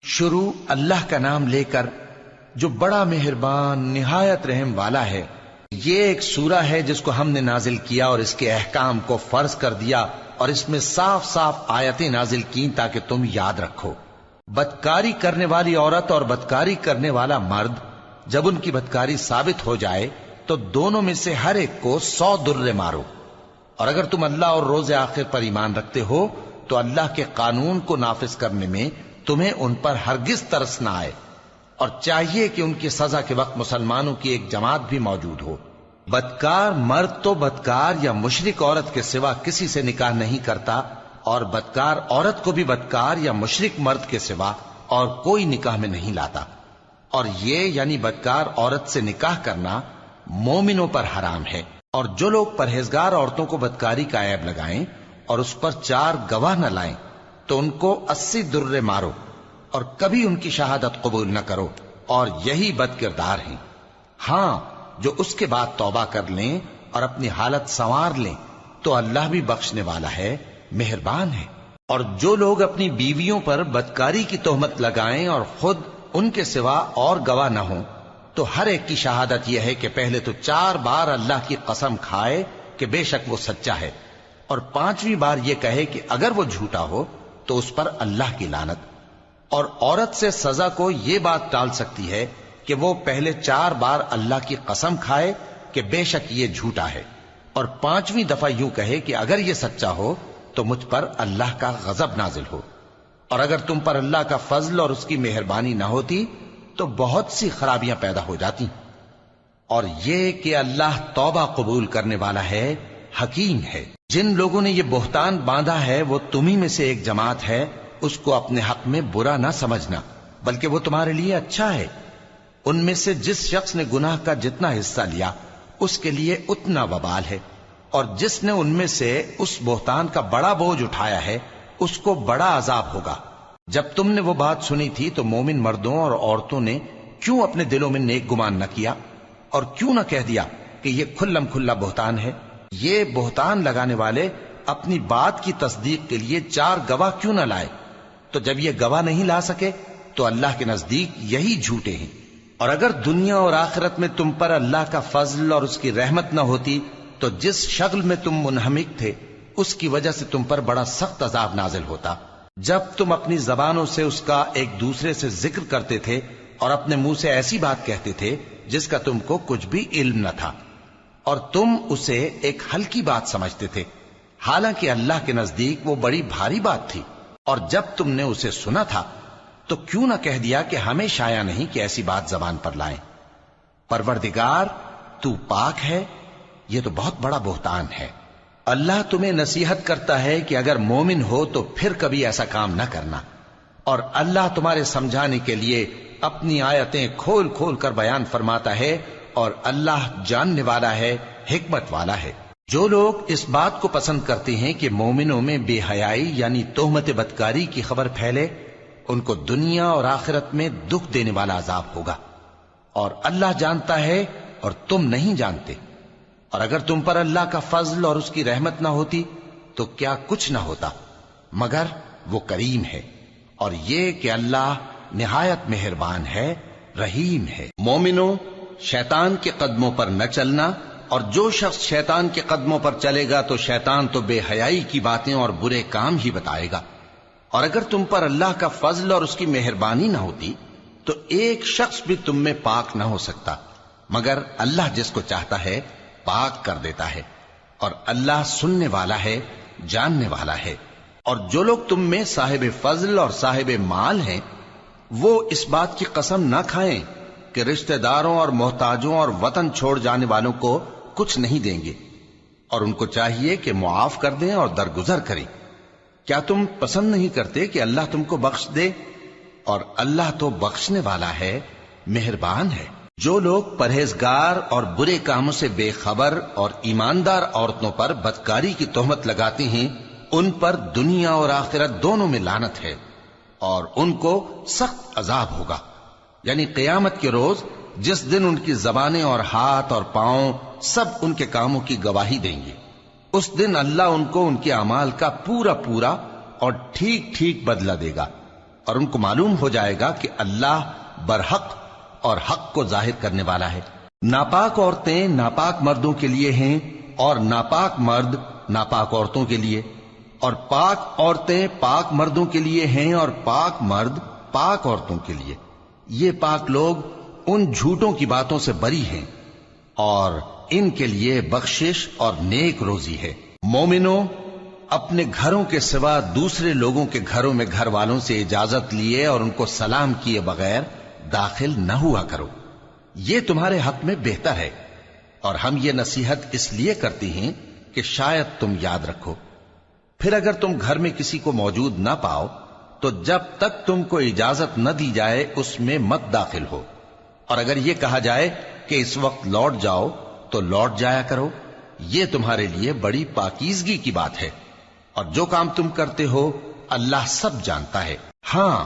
شروع اللہ کا نام لے کر جو بڑا مہربان نہایت رحم والا ہے۔ یہ ایک سورہ ہے جس کو ہم نے نازل کیا اور اس کے احکام کو فرض کر دیا اور اس میں صاف صاف آیتیں نازل کی تاکہ تم یاد رکھو۔ بدکاری کرنے والی عورت اور بدکاری کرنے والا مرد جب ان کی بدکاری ثابت ہو جائے تو دونوں میں سے ہر ایک کو 100 درے مارو، اور اگر تم اللہ اور روز آخر پر ایمان رکھتے ہو تو اللہ کے قانون کو نافذ کرنے میں تمہیں ان پر ہرگز ترس نہ آئے، اور چاہیے کہ ان کی سزا کے وقت مسلمانوں کی ایک جماعت بھی موجود ہو۔ بدکار مرد تو بدکار یا مشرک عورت کے سوا کسی سے نکاح نہیں کرتا، اور بدکار عورت کو بھی بدکار یا مشرک مرد کے سوا اور کوئی نکاح میں نہیں لاتا، اور یہ یعنی بدکار عورت سے نکاح کرنا مومنوں پر حرام ہے۔ اور جو لوگ پرہیزگار عورتوں کو بدکاری کا عیب لگائیں اور اس پر 4 گواہ نہ لائیں تو ان کو 80 درے مارو، اور کبھی ان کی شہادت قبول نہ کرو، اور یہی بد کردار ہیں۔ ہاں، جو اس کے بعد توبہ کر لیں اور اپنی حالت سنوار لیں تو اللہ بھی بخشنے والا ہے، مہربان ہے۔ اور جو لوگ اپنی بیویوں پر بدکاری کی تہمت لگائیں اور خود ان کے سوا اور گواہ نہ ہوں تو ہر ایک کی شہادت یہ ہے کہ پہلے تو 4 بار اللہ کی قسم کھائے کہ بے شک وہ سچا ہے، اور 5ویں بار یہ کہے کہ اگر وہ جھوٹا ہو تو اس پر اللہ کی لعنت۔ اور عورت سے سزا کو یہ بات ٹال سکتی ہے کہ وہ پہلے 4 بار اللہ کی قسم کھائے کہ بے شک یہ جھوٹا ہے، اور 5ویں دفعہ یوں کہے کہ اگر یہ سچا ہو تو مجھ پر اللہ کا غضب نازل ہو۔ اور اگر تم پر اللہ کا فضل اور اس کی مہربانی نہ ہوتی تو بہت سی خرابیاں پیدا ہو جاتی۔ اور یہ کہ اللہ توبہ قبول کرنے والا ہے، حکیم ہے۔ جن لوگوں نے یہ بہتان باندھا ہے وہ تمہیں میں سے ایک جماعت ہے، اس کو اپنے حق میں برا نہ سمجھنا، بلکہ وہ تمہارے لیے اچھا ہے۔ ان میں سے جس شخص نے گناہ کا جتنا حصہ لیا اس کے لیے اتنا وبال ہے، اور جس نے ان میں سے اس بہتان کا بڑا بوجھ اٹھایا ہے اس کو بڑا عذاب ہوگا۔ جب تم نے وہ بات سنی تھی تو مومن مردوں اور عورتوں نے کیوں اپنے دلوں میں نیک گمان نہ کیا، اور کیوں نہ کہہ دیا کہ یہ کھلم کھلا بہتان ہے؟ یہ بہتان لگانے والے اپنی بات کی تصدیق کے لیے 4 گواہ کیوں نہ لائے؟ تو جب یہ گواہ نہیں لا سکے تو اللہ کے نزدیک یہی جھوٹے ہیں۔ اور اگر دنیا اور آخرت میں تم پر اللہ کا فضل اور اس کی رحمت نہ ہوتی تو جس شغل میں تم منہمک تھے اس کی وجہ سے تم پر بڑا سخت عذاب نازل ہوتا، جب تم اپنی زبانوں سے اس کا ایک دوسرے سے ذکر کرتے تھے اور اپنے منہ سے ایسی بات کہتے تھے جس کا تم کو کچھ بھی علم نہ تھا، اور تم اسے ایک ہلکی بات سمجھتے تھے، حالانکہ اللہ کے نزدیک وہ بڑی بھاری بات تھی۔ اور جب تم نے اسے سنا تھا تو کیوں نہ کہہ دیا کہ ہمیں شایع نہیں کہ ایسی بات زبان پر لائیں؟ پروردگار تو پاک ہے، یہ تو بہت بڑا بہتان ہے۔ اللہ تمہیں نصیحت کرتا ہے کہ اگر مومن ہو تو پھر کبھی ایسا کام نہ کرنا، اور اللہ تمہارے سمجھانے کے لیے اپنی آیتیں کھول کھول کر بیان فرماتا ہے، اور اللہ جاننے والا ہے، حکمت والا ہے۔ جو لوگ اس بات کو پسند کرتے ہیں کہ مومنوں میں بے حیائی یعنی تہمت بدکاری کی خبر پھیلے، ان کو دنیا اور آخرت میں دکھ دینے والا عذاب ہوگا، اور اللہ جانتا ہے اور تم نہیں جانتے۔ اور اگر تم پر اللہ کا فضل اور اس کی رحمت نہ ہوتی تو کیا کچھ نہ ہوتا، مگر وہ کریم ہے، اور یہ کہ اللہ نہایت مہربان ہے، رحیم ہے۔ مومنوں، شیطان کے قدموں پر نہ چلنا، اور جو شخص شیطان کے قدموں پر چلے گا تو شیطان تو بے حیائی کی باتیں اور برے کام ہی بتائے گا۔ اور اگر تم پر اللہ کا فضل اور اس کی مہربانی نہ ہوتی تو ایک شخص بھی تم میں پاک نہ ہو سکتا، مگر اللہ جس کو چاہتا ہے پاک کر دیتا ہے، اور اللہ سننے والا ہے، جاننے والا ہے۔ اور جو لوگ تم میں صاحب فضل اور صاحب مال ہیں وہ اس بات کی قسم نہ کھائیں کہ رشتہ داروں اور محتاجوں اور وطن چھوڑ جانے والوں کو کچھ نہیں دیں گے، اور ان کو چاہیے کہ معاف کر دیں اور درگزر کریں۔ کیا تم پسند نہیں کرتے کہ اللہ تم کو بخش دے؟ اور اللہ تو بخشنے والا ہے، مہربان ہے۔ جو لوگ پرہیزگار اور برے کاموں سے بے خبر اور ایماندار عورتوں پر بدکاری کی تہمت لگاتے ہیں ان پر دنیا اور آخرت دونوں میں لعنت ہے، اور ان کو سخت عذاب ہوگا، یعنی قیامت کے روز جس دن ان کی زبانیں اور ہاتھ اور پاؤں سب ان کے کاموں کی گواہی دیں گے۔ اس دن اللہ ان کو ان کے اعمال کا پورا پورا اور ٹھیک ٹھیک بدلہ دے گا، اور ان کو معلوم ہو جائے گا کہ اللہ برحق اور حق کو ظاہر کرنے والا ہے۔ ناپاک عورتیں ناپاک مردوں کے لیے ہیں اور ناپاک مرد ناپاک عورتوں کے لیے، اور پاک عورتیں پاک مردوں کے لیے ہیں اور پاک مرد پاک عورتوں کے لیے۔ یہ پاک لوگ ان جھوٹوں کی باتوں سے بری ہیں اور ان کے لیے بخشش اور نیک روزی ہے۔ مومنوں، اپنے گھروں کے سوا دوسرے لوگوں کے گھروں میں گھر والوں سے اجازت لیے اور ان کو سلام کیے بغیر داخل نہ ہوا کرو، یہ تمہارے حق میں بہتر ہے، اور ہم یہ نصیحت اس لیے کرتی ہیں کہ شاید تم یاد رکھو۔ پھر اگر تم گھر میں کسی کو موجود نہ پاؤ تو جب تک تم کو اجازت نہ دی جائے اس میں مت داخل ہو، اور اگر یہ کہا جائے کہ اس وقت لوٹ جاؤ تو لوٹ جایا کرو، یہ تمہارے لیے بڑی پاکیزگی کی بات ہے، اور جو کام تم کرتے ہو اللہ سب جانتا ہے۔ ہاں،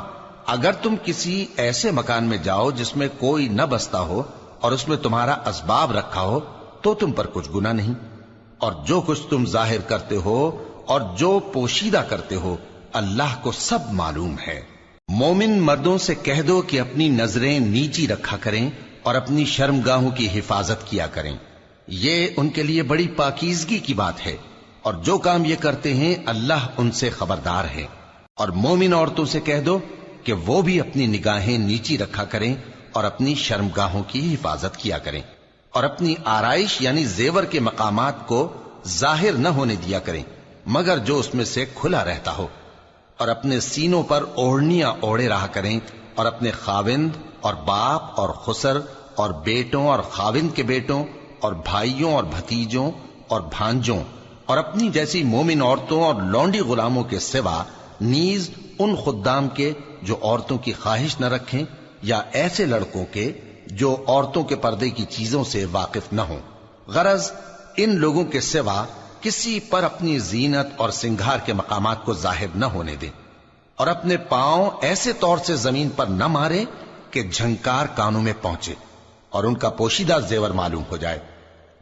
اگر تم کسی ایسے مکان میں جاؤ جس میں کوئی نہ بستا ہو اور اس میں تمہارا اسباب رکھا ہو تو تم پر کچھ گناہ نہیں، اور جو کچھ تم ظاہر کرتے ہو اور جو پوشیدہ کرتے ہو اللہ کو سب معلوم ہے۔ مومن مردوں سے کہہ دو کہ اپنی نظریں نیچی رکھا کریں اور اپنی شرمگاہوں کی حفاظت کیا کریں، یہ ان کے لیے بڑی پاکیزگی کی بات ہے، اور جو کام یہ کرتے ہیں اللہ ان سے خبردار ہے۔ اور مومن عورتوں سے کہہ دو کہ وہ بھی اپنی نگاہیں نیچی رکھا کریں اور اپنی شرمگاہوں کی حفاظت کیا کریں، اور اپنی آرائش یعنی زیور کے مقامات کو ظاہر نہ ہونے دیا کریں مگر جو اس میں سے کھلا رہتا ہو، اور اپنے سینوں پر اوڑھنیاں اوڑھے رہا کریں، اور اپنے خاوند اور باپ اور خسر اور بیٹوں اور خاوند کے بیٹوں اور بھائیوں اور بھتیجوں اور بھانجوں اور اپنی جیسی مومن عورتوں اور لونڈی غلاموں کے سوا نیز ان خدام کے جو عورتوں کی خواہش نہ رکھیں، یا ایسے لڑکوں کے جو عورتوں کے پردے کی چیزوں سے واقف نہ ہوں۔ غرض ان لوگوں کے سوا کسی پر اپنی زینت اور سنگھار کے مقامات کو ظاہر نہ ہونے دیں، اور اپنے پاؤں ایسے طور سے زمین پر نہ مارے کہ جھنکار کانوں میں پہنچے اور ان کا پوشیدہ زیور معلوم ہو جائے۔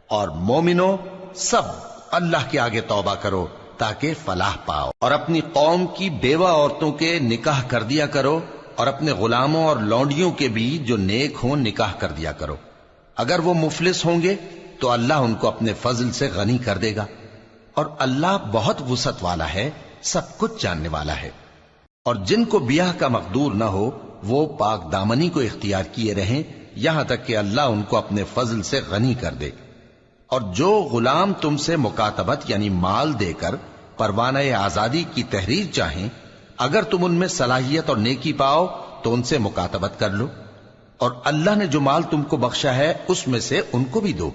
اور مومنوں، سب اللہ کے آگے توبہ کرو تاکہ فلاح پاؤ، اور اپنی قوم کی بیوہ عورتوں کے نکاح کر دیا کرو، اور اپنے غلاموں اور لونڈیوں کے بھی جو نیک ہوں نکاح کر دیا کرو۔ اگر وہ مفلس ہوں گے تو اللہ ان کو اپنے فضل سے غنی کر دے گا، اور اللہ بہت وسعت والا ہے، سب کچھ جاننے والا ہے۔ اور جن کو بیاہ کا مقدور نہ ہو وہ پاک دامنی کو اختیار کیے رہیں یہاں تک کہ اللہ ان کو اپنے فضل سے غنی کر دے۔ اور جو غلام تم سے مکاتبت یعنی مال دے کر پروانہ آزادی کی تحریر چاہیں، اگر تم ان میں صلاحیت اور نیکی پاؤ تو ان سے مکاتبت کر لو، اور اللہ نے جو مال تم کو بخشا ہے اس میں سے ان کو بھی دو۔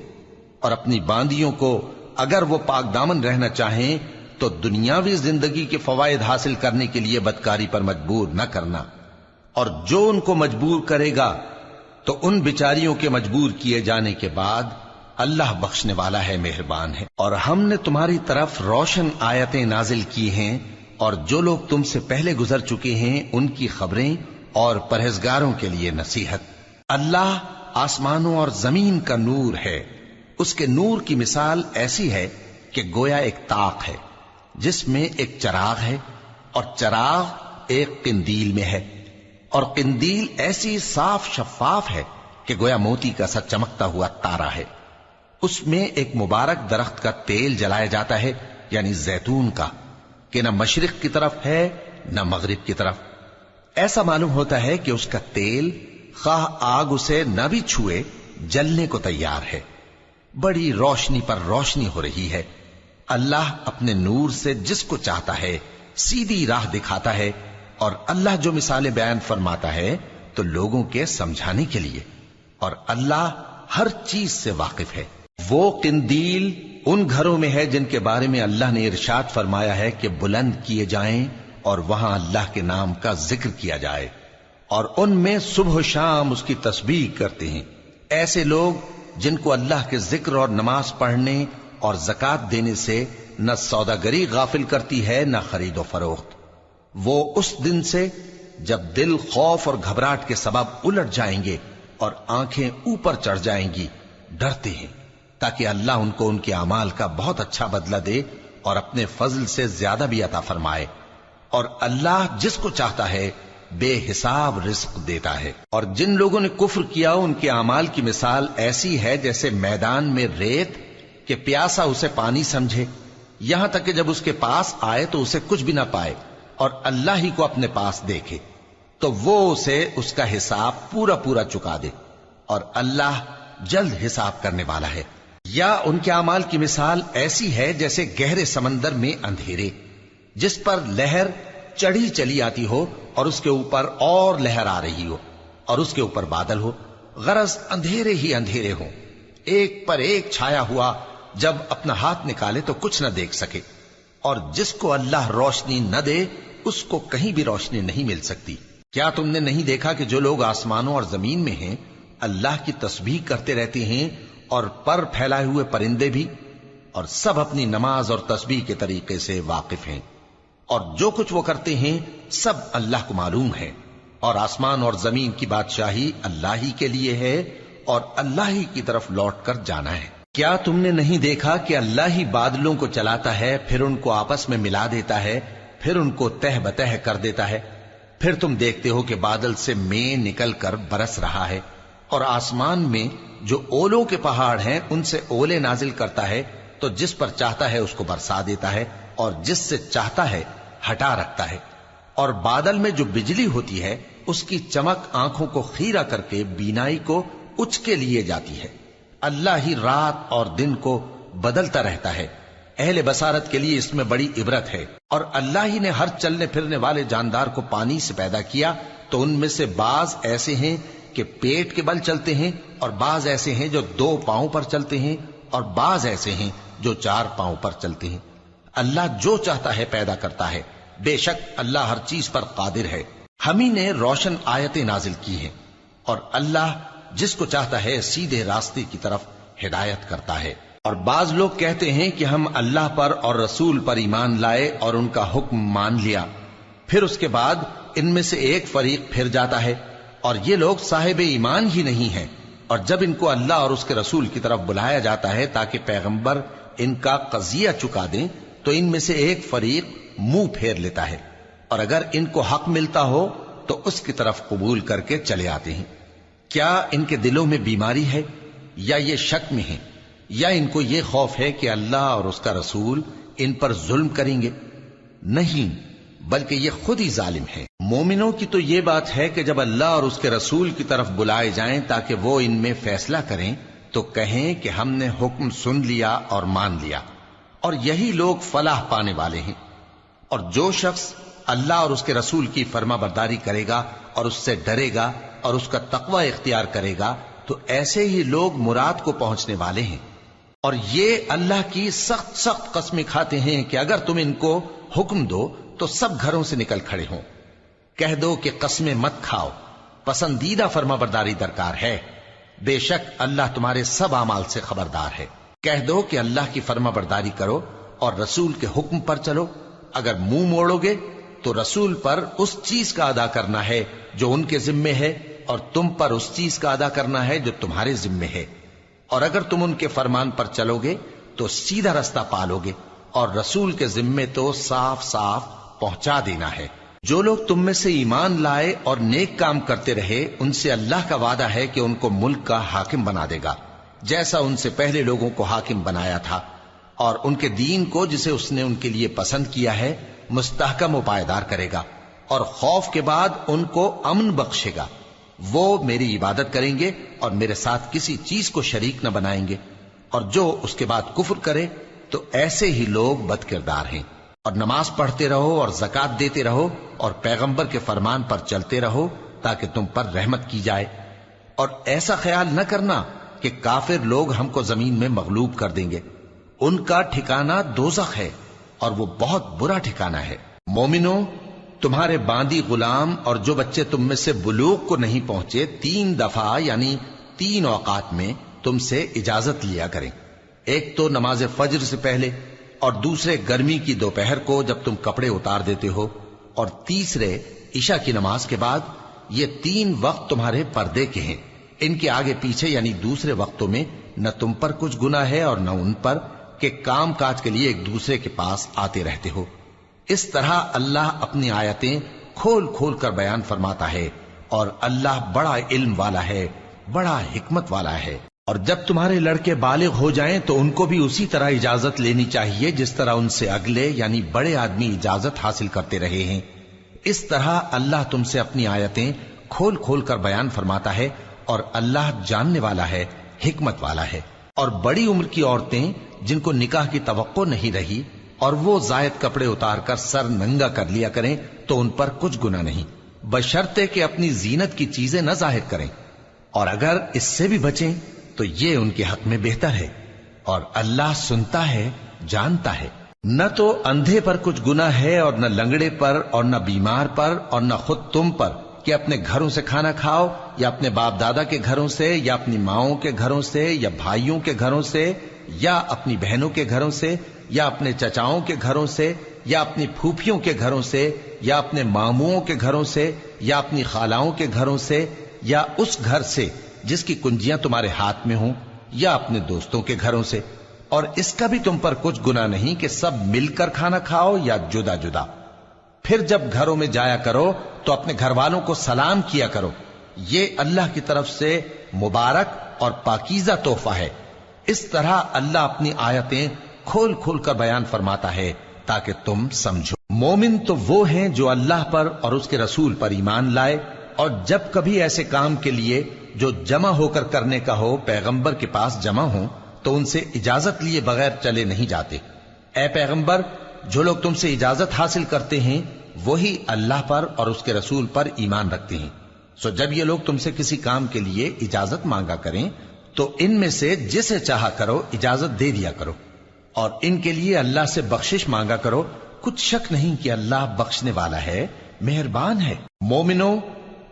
اور اپنی باندیوں کو اگر وہ پاک دامن رہنا چاہیں تو دنیاوی زندگی کے فوائد حاصل کرنے کے لیے بدکاری پر مجبور نہ کرنا، اور جو ان کو مجبور کرے گا تو ان بیچاریوں کے مجبور کیے جانے کے بعد اللہ بخشنے والا ہے، مہربان ہے۔ اور ہم نے تمہاری طرف روشن آیتیں نازل کی ہیں، اور جو لوگ تم سے پہلے گزر چکے ہیں ان کی خبریں اور پرہیزگاروں کے لیے نصیحت۔ اللہ آسمانوں اور زمین کا نور ہے، اس کے نور کی مثال ایسی ہے کہ گویا ایک طاق ہے جس میں ایک چراغ ہے، اور چراغ ایک قندیل میں ہے، اور قندیل ایسی صاف شفاف ہے کہ گویا موتی کا سا چمکتا ہوا تارا ہے۔ اس میں ایک مبارک درخت کا تیل جلایا جاتا ہے یعنی زیتون کا، کہ نہ مشرق کی طرف ہے نہ مغرب کی طرف۔ ایسا معلوم ہوتا ہے کہ اس کا تیل خواہ آگ اسے نہ بھی چھوئے جلنے کو تیار ہے، بڑی روشنی پر روشنی ہو رہی ہے۔ اللہ اپنے نور سے جس کو چاہتا ہے سیدھی راہ دکھاتا ہے، اور اللہ جو مثالیں بیان فرماتا ہے تو لوگوں کے سمجھانے کے لیے، اور اللہ ہر چیز سے واقف ہے۔ وہ قندیل ان گھروں میں ہے جن کے بارے میں اللہ نے ارشاد فرمایا ہے کہ بلند کیے جائیں اور وہاں اللہ کے نام کا ذکر کیا جائے، اور ان میں صبح و شام اس کی تسبیح کرتے ہیں۔ ایسے لوگ جن کو اللہ کے ذکر اور نماز پڑھنے اور زکوٰۃ دینے سے نہ سوداگری غافل کرتی ہے نہ خرید و فروخت، وہ اس دن سے جب دل خوف اور گھبراہٹ کے سبب الٹ جائیں گے اور آنکھیں اوپر چڑھ جائیں گی ڈرتے ہیں، تاکہ اللہ ان کو ان کے اعمال کا بہت اچھا بدلہ دے اور اپنے فضل سے زیادہ بھی عطا فرمائے۔ اور اللہ جس کو چاہتا ہے بے حساب رزق دیتا ہے۔ اور جن لوگوں نے کفر کیا ان کے اعمال کی مثال ایسی ہے جیسے میدان میں ریت کہ پیاسا اسے پانی سمجھے، یہاں تک کہ جب اس کے پاس آئے تو اسے کچھ بھی نہ پائے اور اللہ ہی کو اپنے پاس دیکھے تو وہ اسے اس کا حساب پورا پورا چکا دے، اور اللہ جلد حساب کرنے والا ہے۔ یا ان کے اعمال کی مثال ایسی ہے جیسے گہرے سمندر میں اندھیرے جس پر لہر چڑھی چلی آتی ہو اور اس کے اوپر اور لہر آ رہی ہو اور اس کے اوپر بادل ہو، غرض اندھیرے ہی اندھیرے ہوں، ایک پر ایک چھایا ہوا، جب اپنا ہاتھ نکالے تو کچھ نہ دیکھ سکے، اور جس کو اللہ روشنی نہ دے اس کو کہیں بھی روشنی نہیں مل سکتی۔ کیا تم نے نہیں دیکھا کہ جو لوگ آسمانوں اور زمین میں ہیں اللہ کی تسبیح کرتے رہتے ہیں، اور پر پھیلائے ہوئے پرندے بھی، اور سب اپنی نماز اور تسبیح کے طریقے سے واقف ہیں، اور جو کچھ وہ کرتے ہیں سب اللہ کو معلوم ہے، اور آسمان اور زمین کی بادشاہی اللہ ہی کے لیے ہے اور اللہ ہی کی طرف لوٹ کر جانا ہے۔ کیا تم نے نہیں دیکھا کہ اللہ ہی بادلوں کو چلاتا ہے، پھر ان کو آپس میں ملا دیتا ہے، پھر ان کو تہ بتہ کر دیتا ہے، پھر تم دیکھتے ہو کہ بادل سے مے نکل کر برس رہا ہے، اور آسمان میں جو اولوں کے پہاڑ ہیں ان سے اولے نازل کرتا ہے، تو جس پر چاہتا ہے اس کو برسا دیتا ہے اور جس سے چاہتا ہے ہٹا رکھتا ہے، اور بادل میں جو بجلی ہوتی ہے اس کی چمک آنکھوں کو خیرہ کر کے بینائی کو اچ کے لیے جاتی ہے۔ اللہ ہی رات اور دن کو بدلتا رہتا ہے، اہل بصارت کے لیے اس میں بڑی عبرت ہے۔ اور اللہ ہی نے ہر چلنے پھرنے والے جاندار کو پانی سے پیدا کیا، تو ان میں سے بعض ایسے ہیں کہ پیٹ کے بل چلتے ہیں، اور بعض ایسے ہیں جو 2 پاؤں پر چلتے ہیں، اور بعض ایسے ہیں جو 4 پاؤں پر چلتے ہیں۔ اللہ جو چاہتا ہے پیدا کرتا ہے، بے شک اللہ ہر چیز پر قادر ہے۔ ہم ہی نے روشن آیتیں نازل کی ہیں، اور اللہ جس کو چاہتا ہے سیدھے راستے کی طرف ہدایت کرتا ہے۔ اور بعض لوگ کہتے ہیں کہ ہم اللہ پر اور رسول پر ایمان لائے اور ان کا حکم مان لیا، پھر اس کے بعد ان میں سے ایک فریق پھر جاتا ہے، اور یہ لوگ صاحب ایمان ہی نہیں ہیں، اور جب ان کو اللہ اور اس کے رسول کی طرف بلایا جاتا ہے تاکہ پیغمبر ان کا قضیہ چکا دیں تو ان میں سے ایک فریق منہ پھیر لیتا ہے، اور اگر ان کو حق ملتا ہو تو اس کی طرف قبول کر کے چلے آتے ہیں۔ کیا ان کے دلوں میں بیماری ہے یا یہ شک میں ہیں، یا ان کو یہ خوف ہے کہ اللہ اور اس کا رسول ان پر ظلم کریں گے؟ نہیں، بلکہ یہ خود ہی ظالم ہے۔ مومنوں کی تو یہ بات ہے کہ جب اللہ اور اس کے رسول کی طرف بلائے جائیں تاکہ وہ ان میں فیصلہ کریں تو کہیں کہ ہم نے حکم سن لیا اور مان لیا، اور یہی لوگ فلاح پانے والے ہیں۔ اور جو شخص اللہ اور اس کے رسول کی فرما برداری کرے گا اور اس سے ڈرے گا اور اس کا تقوی اختیار کرے گا تو ایسے ہی لوگ مراد کو پہنچنے والے ہیں۔ اور یہ اللہ کی سخت سخت قسمیں کھاتے ہیں کہ اگر تم ان کو حکم دو تو سب گھروں سے نکل کھڑے ہوں۔ کہہ دو کہ قسمیں مت کھاؤ، پسندیدہ فرما برداری درکار ہے، بے شک اللہ تمہارے سب اعمال سے خبردار ہے۔ کہہ دو کہ اللہ کی فرما برداری کرو اور رسول کے حکم پر چلو، اگر منہ موڑو گے تو رسول پر اس چیز کا ادا کرنا ہے جو ان کے ذمے ہے، اور تم پر اس چیز کا ادا کرنا ہے جو تمہارے ذمے ہے، اور اگر تم ان کے فرمان پر چلو گے تو سیدھا رستہ پالو گے، اور رسول کے ذمے تو صاف صاف پہنچا دینا ہے۔ جو لوگ تم میں سے ایمان لائے اور نیک کام کرتے رہے ان سے اللہ کا وعدہ ہے کہ ان کو ملک کا حاکم بنا دے گا، جیسا ان سے پہلے لوگوں کو حاکم بنایا تھا، اور ان کے دین کو جسے اس نے ان کے لیے پسند کیا ہے مستحکم و پائیدار کرے گا، اور خوف کے بعد ان کو امن بخشے گا۔ وہ میری عبادت کریں گے اور میرے ساتھ کسی چیز کو شریک نہ بنائیں گے، اور جو اس کے بعد کفر کرے تو ایسے ہی لوگ بد کردار ہیں۔ اور نماز پڑھتے رہو اور زکوٰۃ دیتے رہو اور پیغمبر کے فرمان پر چلتے رہو تاکہ تم پر رحمت کی جائے، اور ایسا خیال نہ کرنا کہ کافر لوگ ہم کو زمین میں مغلوب کر دیں گے، ان کا ٹھکانہ دوزخ ہے اور وہ بہت برا ٹھکانہ ہے۔ مومنوں، تمہارے باندی غلام اور جو بچے تم میں سے بلوغ کو نہیں پہنچے 3 دفعہ یعنی 3 اوقات میں تم سے اجازت لیا کریں، ایک تو نماز فجر سے پہلے، اور دوسرے گرمی کی دوپہر کو جب تم کپڑے اتار دیتے ہو، اور تیسرے عشاء کی نماز کے بعد۔ یہ 3 وقت تمہارے پردے کے ہیں، ان کے آگے پیچھے یعنی دوسرے وقتوں میں نہ تم پر کچھ گناہ ہے اور نہ ان پر کہ کام کاج کے لیے ایک دوسرے کے پاس آتے رہتے ہو۔ اس طرح اللہ اپنی آیتیں کھول کھول کر بیان فرماتا ہے، اور اللہ بڑا علم والا ہے، بڑا حکمت والا ہے۔ اور جب تمہارے لڑکے بالغ ہو جائیں تو ان کو بھی اسی طرح اجازت لینی چاہیے جس طرح ان سے اگلے یعنی بڑے آدمی اجازت حاصل کرتے رہے ہیں۔ اس طرح اللہ تم سے اپنی آیتیں کھول کھول کر بیان فرماتا ہے، اور اللہ جاننے والا ہے، حکمت والا ہے۔ اور بڑی عمر کی عورتیں جن کو نکاح کی توقع نہیں رہی اور وہ زائد کپڑے اتار کر سر ننگا کر لیا کریں تو ان پر کچھ گناہ نہیں، بشرطے کہ اپنی زینت کی چیزیں نہ ظاہر کریں، اور اگر اس سے بھی بچیں تو یہ ان کے حق میں بہتر ہے، اور اللہ سنتا ہے، جانتا ہے۔ نہ تو اندھے پر کچھ گناہ ہے، اور نہ لنگڑے پر، اور نہ بیمار پر، اور نہ خود تم پر کہ اپنے گھروں سے کھانا کھاؤ، یا اپنے باپ دادا کے گھروں سے، یا اپنی ماؤں کے گھروں سے، یا بھائیوں کے گھروں سے، یا اپنی بہنوں کے گھروں سے، یا اپنے چچاؤں کے گھروں سے، یا اپنی پھوپھیوں کے گھروں سے، یا اپنے ماموؤں کے گھروں سے، یا اپنی خالاؤں کے گھروں سے، یا اس گھر سے جس کی کنجیاں تمہارے ہاتھ میں ہوں، یا اپنے دوستوں کے گھروں سے۔ اور اس کا بھی تم پر کچھ گناہ نہیں کہ سب مل کر کھانا کھاؤ یا جدا جدا۔ پھر جب گھروں میں جایا کرو تو اپنے گھر والوں کو سلام کیا کرو، یہ اللہ کی طرف سے مبارک اور پاکیزہ تحفہ ہے۔ اس طرح اللہ اپنی آیتیں کھول کھول کر بیان فرماتا ہے تاکہ تم سمجھو۔ مومن تو وہ ہیں جو اللہ پر اور اس کے رسول پر ایمان لائے، اور جب کبھی ایسے کام کے لیے جو جمع ہو کر کرنے کا ہو پیغمبر کے پاس جمع ہوں تو ان سے اجازت لیے بغیر چلے نہیں جاتے۔ اے پیغمبر، جو لوگ تم سے اجازت حاصل کرتے ہیں وہی اللہ پر اور اس کے رسول پر ایمان رکھتے ہیں، سو جب یہ لوگ تم سے کسی کام کے لیے اجازت مانگا کریں تو ان میں سے جسے چاہا کرو اجازت دے دیا کرو، اور ان کے لیے اللہ سے بخشش مانگا کرو، کچھ شک نہیں کہ اللہ بخشنے والا ہے، مہربان ہے۔ مومنو،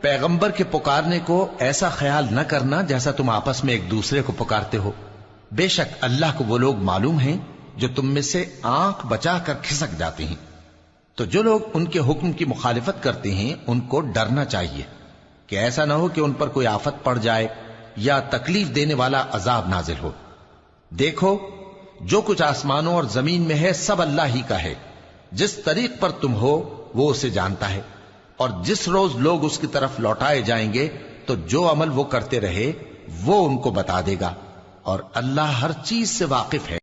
پیغمبر کے پکارنے کو ایسا خیال نہ کرنا جیسا تم آپس میں ایک دوسرے کو پکارتے ہو، بے شک اللہ کو وہ لوگ معلوم ہیں جو تم میں سے آنکھ بچا کر کھسک جاتے ہیں۔ تو جو لوگ ان کے حکم کی مخالفت کرتے ہیں ان کو ڈرنا چاہیے کہ ایسا نہ ہو کہ ان پر کوئی آفت پڑ جائے یا تکلیف دینے والا عذاب نازل ہو۔ دیکھو، جو کچھ آسمانوں اور زمین میں ہے سب اللہ ہی کا ہے، جس طریق پر تم ہو وہ اسے جانتا ہے، اور جس روز لوگ اس کی طرف لوٹائے جائیں گے تو جو عمل وہ کرتے رہے وہ ان کو بتا دے گا، اور اللہ ہر چیز سے واقف ہے۔